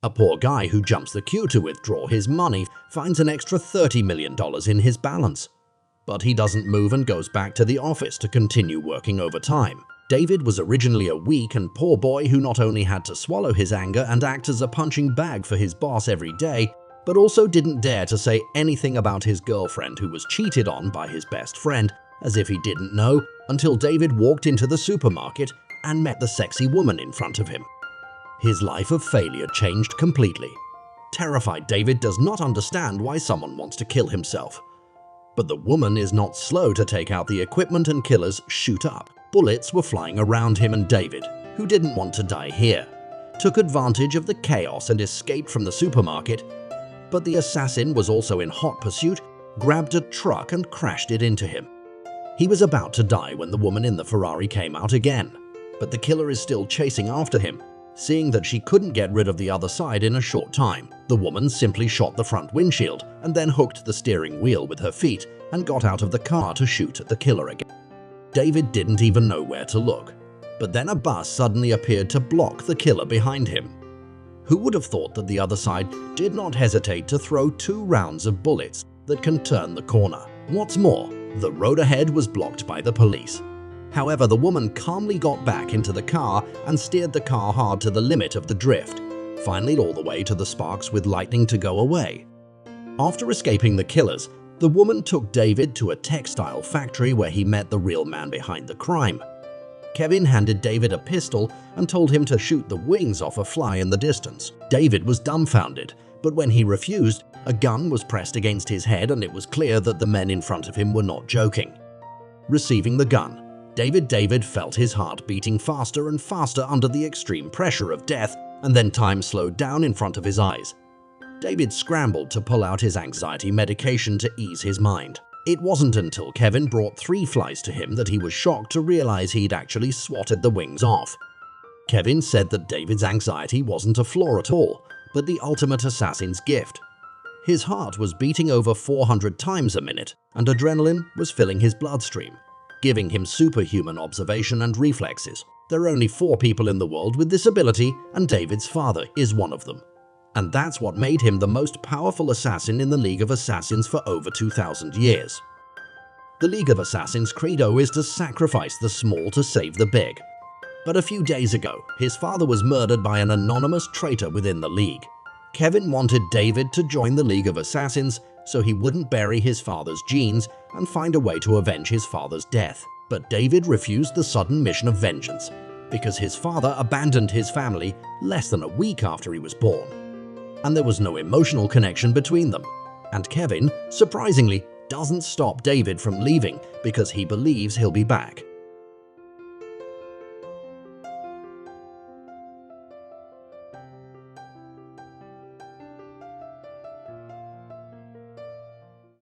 A poor guy who jumps the queue to withdraw his money finds an extra $30 million in his balance. But he doesn't move and goes back to the office to continue working overtime. David was originally a weak and poor boy who not only had to swallow his anger and act as a punching bag for his boss every day, but also didn't dare to say anything about his girlfriend who was cheated on by his best friend, as if he didn't know, until David walked into the supermarket and met the sexy woman in front of him. His life of failure changed completely. Terrified, David does not understand why someone wants to kill himself. But the woman is not slow to take out the equipment and killers shoot up. Bullets were flying around him, and David, who didn't want to die here, took advantage of the chaos and escaped from the supermarket. But the assassin was also in hot pursuit, grabbed a truck and crashed it into him. He was about to die when the woman in the Ferrari came out again, but the killer is still chasing after him. Seeing that she couldn't get rid of the other side in a short time, the woman simply shot the front windshield and then hooked the steering wheel with her feet and got out of the car to shoot at the killer again. David didn't even know where to look, but then a bus suddenly appeared to block the killer behind him. Who would have thought that the other side did not hesitate to throw 2 rounds of bullets that can turn the corner? What's more, the road ahead was blocked by the police. However, the woman calmly got back into the car and steered the car hard to the limit of the drift, finally all the way to the sparks with lightning to go away. After escaping the killers, the woman took David to a textile factory where he met the real man behind the crime. Kevin handed David a pistol and told him to shoot the wings off a fly in the distance. David was dumbfounded, but when he refused, a gun was pressed against his head and it was clear that the men in front of him were not joking. Receiving the gun, David felt his heart beating faster and faster under the extreme pressure of death, and then time slowed down in front of his eyes. David scrambled to pull out his anxiety medication to ease his mind. It wasn't until Kevin brought 3 flies to him that he was shocked to realize he'd actually swatted the wings off. Kevin said that David's anxiety wasn't a flaw at all, but the ultimate assassin's gift. His heart was beating over 400 times a minute, and adrenaline was filling his bloodstream, giving him superhuman observation and reflexes. There are only 4 people in the world with this ability, and David's father is one of them. And that's what made him the most powerful assassin in the League of Assassins for over 2,000 years. The League of Assassins' credo is to sacrifice the small to save the big. But a few days ago, his father was murdered by an anonymous traitor within the League. Kevin wanted David to join the League of Assassins so he wouldn't bury his father's genes and find a way to avenge his father's death. But David refused the sudden mission of vengeance because his father abandoned his family less than a week after he was born. And there was no emotional connection between them. And Kevin, surprisingly, doesn't stop David from leaving because he believes he'll be back.